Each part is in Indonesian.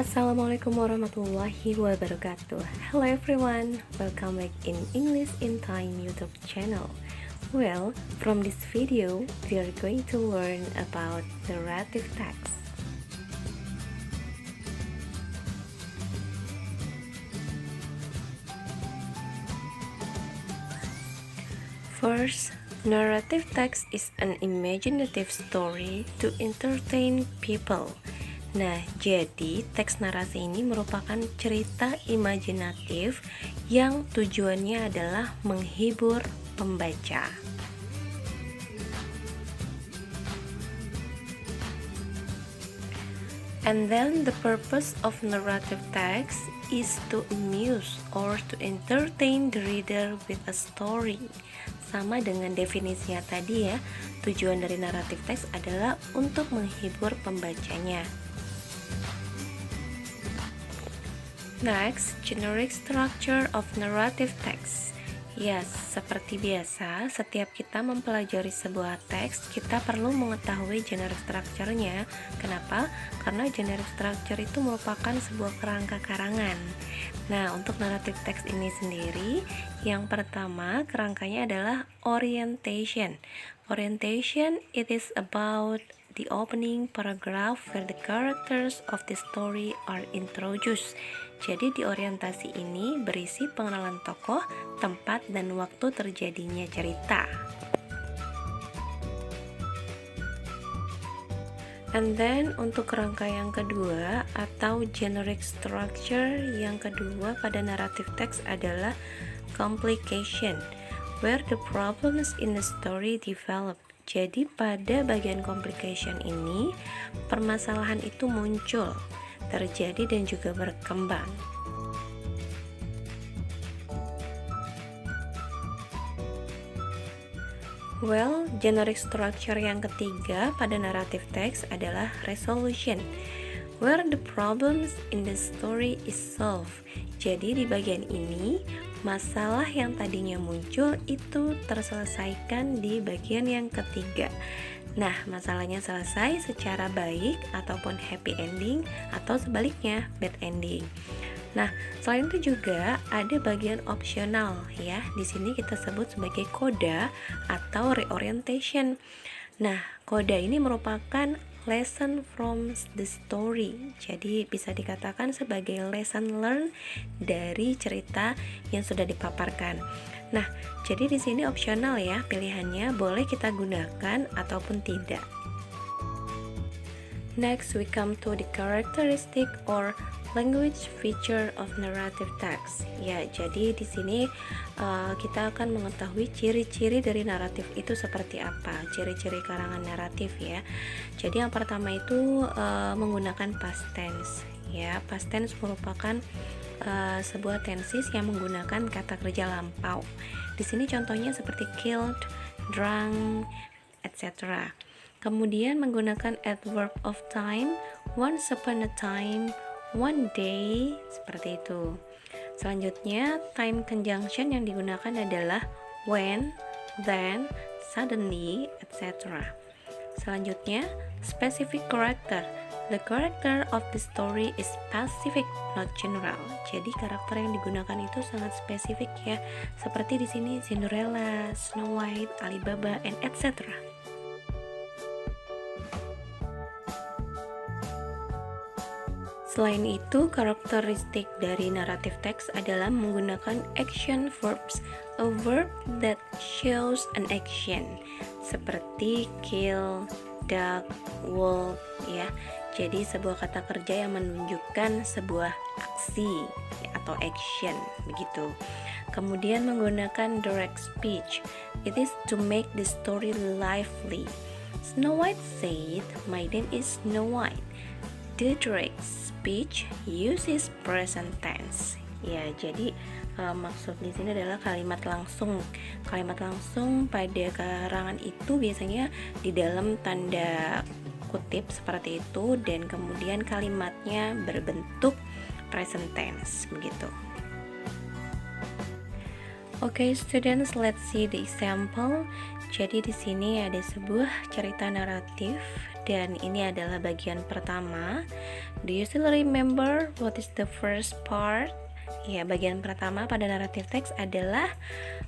Assalamualaikum warahmatullahi wabarakatuh. Hello everyone, welcome back in English in Time YouTube channel. Well, from this video, we are going to learn about narrative text. First, narrative text is an imaginative story to entertain people. Nah, jadi teks narasi ini merupakan cerita imajinatif yang tujuannya adalah menghibur pembaca. And then the purpose of narrative text is to amuse or to entertain the reader with a story. Sama dengan definisinya tadi ya, tujuan dari naratif teks adalah untuk menghibur pembacanya. Next, generic structure of narrative text. Yes, seperti biasa, setiap kita mempelajari sebuah teks, kita perlu mengetahui generic structure-nya. Kenapa? Karena generic structure itu merupakan sebuah kerangka karangan. Nah, untuk narrative text ini sendiri, yang pertama kerangkanya adalah orientation. Orientation, it is about the opening paragraph where the characters of the story are introduced. Jadi di orientasi ini berisi pengenalan tokoh, tempat, dan waktu terjadinya cerita. And then untuk kerangka yang kedua atau generic structure yang kedua pada narrative text adalah complication, where the problems in the story develop. Jadi pada bagian complication ini permasalahan itu muncul, terjadi, dan juga berkembang. Well, generic structure yang ketiga pada narrative text adalah resolution, where the problems in the story is solved. Jadi di bagian ini, masalah yang tadinya muncul itu terselesaikan di bagian yang ketiga. Nah, masalahnya selesai secara baik ataupun happy ending atau sebaliknya bad ending. Nah, selain itu juga ada bagian opsional ya. Di sini kita sebut sebagai coda atau reorientation. Nah, coda ini merupakan lesson from the story. Jadi bisa dikatakan sebagai lesson learned dari cerita yang sudah dipaparkan. Nah, jadi di sini opsional ya, pilihannya boleh kita gunakan ataupun tidak. Next, we come to the characteristic or language feature of narrative text. Ya, jadi di sini kita akan mengetahui ciri-ciri dari naratif itu seperti apa, ciri-ciri karangan naratif ya. Jadi yang pertama itu menggunakan past tense. Ya, past tense merupakan sebuah tenses yang menggunakan kata kerja lampau. Di sini contohnya seperti killed, drunk, etc. Kemudian menggunakan adverb of time, once upon a time, one day, seperti itu. Selanjutnya, time conjunction yang digunakan adalah when, then, suddenly, etc. Selanjutnya, specific character. The character of the story is specific, not general. Jadi karakter yang digunakan itu sangat spesifik ya. Seperti di sini Cinderella, Snow White, Alibaba, and etc. Selain itu, karakteristik dari narrative text adalah menggunakan action verbs, a verb that shows an action, seperti kill, duck, walk, ya. Jadi sebuah kata kerja yang menunjukkan sebuah aksi atau action, begitu. Kemudian menggunakan direct speech, it is to make the story lively. Snow White said, "My name is Snow White." The direct speech uses present tense. Ya, jadi maksud di sini adalah kalimat langsung. Kalimat langsung pada karangan itu biasanya di dalam tanda kutip seperti itu, dan kemudian kalimatnya berbentuk present tense begitu. Okay, students, let's see the example. Jadi di sini ada sebuah cerita naratif dan ini adalah bagian pertama. Do you still remember what is the first part? Ya, bagian pertama pada naratif teks adalah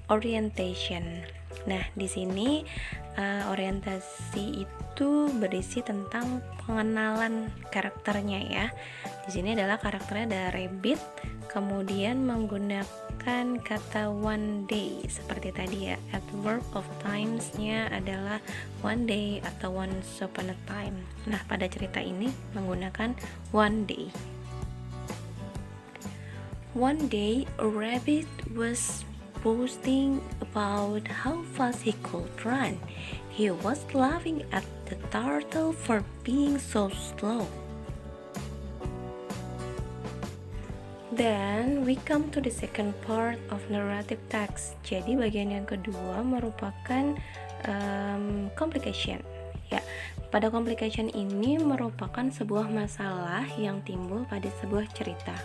orientation. Nah, di sini orientasi itu berisi tentang pengenalan karakternya ya. Di sini adalah karakternya ada rabbit, kemudian menggunakan kata one day seperti tadi ya. Adverb of times-nya adalah one day atau once upon a time. Nah, pada cerita ini menggunakan one day. One day, a rabbit was boasting about how fast he could run. He was laughing at the turtle for being so slow. Then we come to the second part of narrative text. Jadi bagian yang kedua merupakan complication. Ya, pada complication ini merupakan sebuah masalah yang timbul pada sebuah cerita.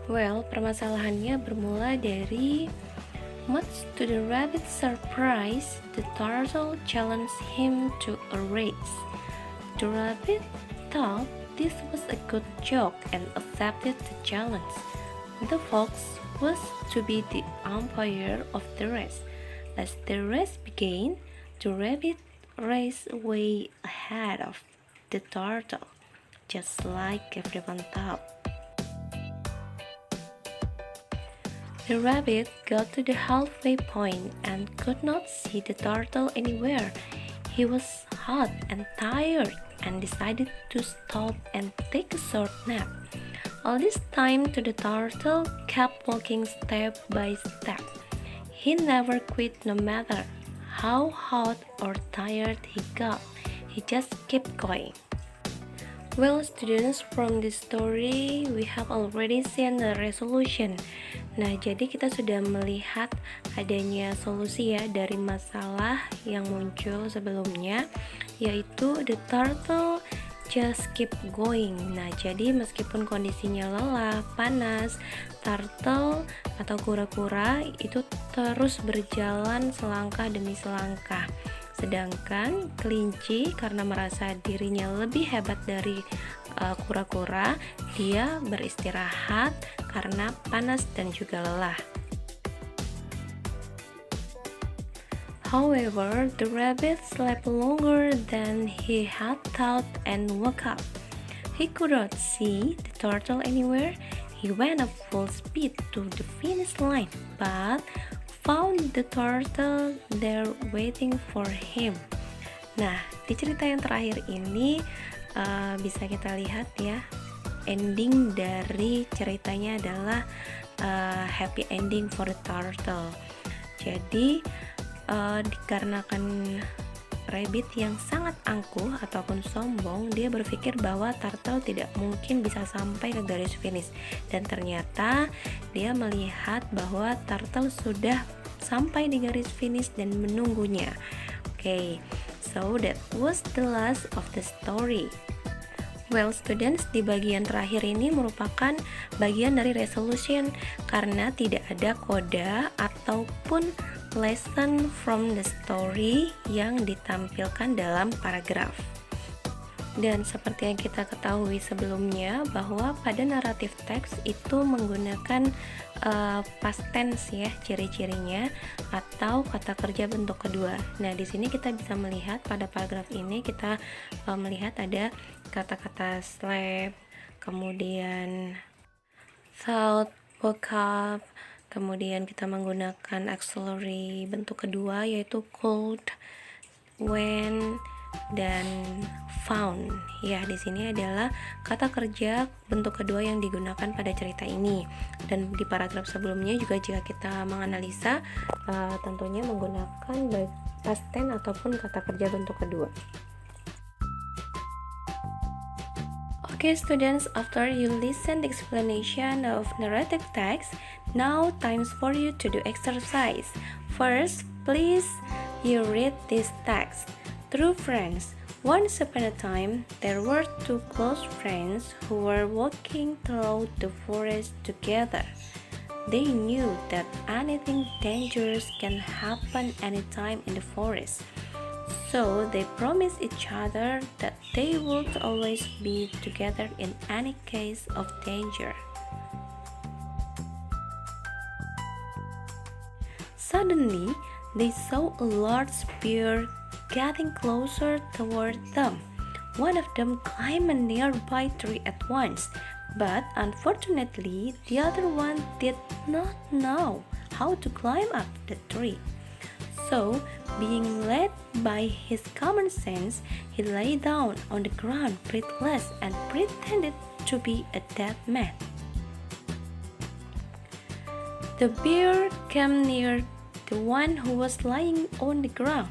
Well, permasalahannya bermula dari much to the rabbit's surprise, the turtle challenged him to a race. The rabbit thought this was a good joke and accepted the challenge. The fox was to be the umpire of the race. As the race began, the rabbit raced way ahead of the turtle, just like everyone thought. The rabbit got to the halfway point and could not see the turtle anywhere. He was hot and tired and decided to stop and take a short nap. All this time the turtle kept walking step by step. He never quit no matter how hot or tired he got. He just kept going. Well, students, from this story we have already seen the resolution. Nah, jadi kita sudah melihat adanya solusi ya dari masalah yang muncul sebelumnya, yaitu the turtle just keep going. Nah, jadi meskipun kondisinya lelah, panas, turtle atau kura-kura itu terus berjalan selangkah demi selangkah. Sedangkan kelinci karena merasa dirinya lebih hebat dari kura-kura, dia beristirahat karena panas dan juga lelah. However, the rabbit slept longer than he had thought and woke up. He could not see the turtle anywhere. He went at full speed to the finish line, but found the turtle there waiting for him. Nah, di cerita yang terakhir ini bisa kita lihat ya, ending dari ceritanya adalah happy ending for the turtle. Jadi dikarenakan rabbit yang sangat angkuh ataupun sombong, dia berpikir bahwa turtle tidak mungkin bisa sampai ke garis finish, dan ternyata dia melihat bahwa turtle sudah sampai di garis finish dan menunggunya. Okay, so that was the last of the story. Well, students, di bagian terakhir ini merupakan bagian dari resolution karena tidak ada koda ataupun lesson from the story yang ditampilkan dalam paragraf. Dan seperti yang kita ketahui sebelumnya bahwa pada naratif teks itu menggunakan past tense ya ciri-cirinya atau kata kerja bentuk kedua. Nah, di sini kita bisa melihat pada paragraf ini kita melihat ada kata-kata slept, kemudian thought, woke up, kemudian kita menggunakan auxiliary bentuk kedua yaitu could, when, dan found. Ya, di sini adalah kata kerja bentuk kedua yang digunakan pada cerita ini. Dan di paragraf sebelumnya juga jika kita menganalisa tentunya menggunakan past tense ataupun kata kerja bentuk kedua. Okay, students, after you listen the explanation of narrative text, now times for you to do exercise. First, please you read this text. True friends. Once upon a time, there were two close friends who were walking through the forest together. They knew that anything dangerous can happen anytime in the forest. So they promised each other that they would always be together in any case of danger. Suddenly, they saw a large bear getting closer toward them. One of them climbed a nearby tree at once, but unfortunately, the other one did not know how to climb up the tree. So, being led by his common sense, he lay down on the ground breathless and pretended to be a dead man. The bear came near the one who was lying on the ground.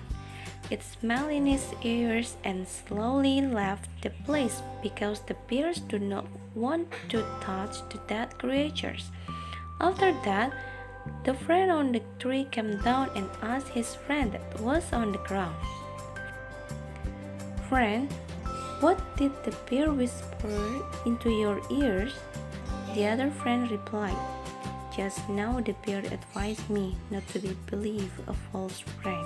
It smelled in his ears and slowly left the place because the bears do not want to touch the dead creatures. After that, the friend on the tree came down and asked his friend that was on the ground, "Friend, what did the bear whisper into your ears?" The other friend replied, "Just now the bear advised me not to believe a false friend."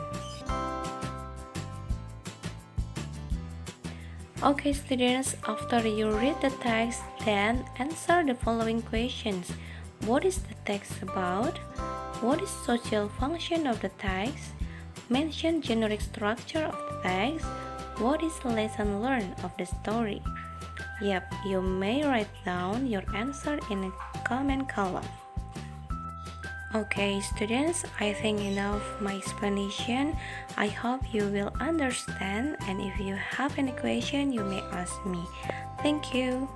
Okay students, after you read the text, then answer the following questions. What is the text about? What is social function of the text? Mention generic structure of the text. What is the lesson learned of the story? Yep, you may write down your answer in a comment column. Okay students, I think enough my explanation. I hope you will understand, and if you have any question you may ask me. Thank you.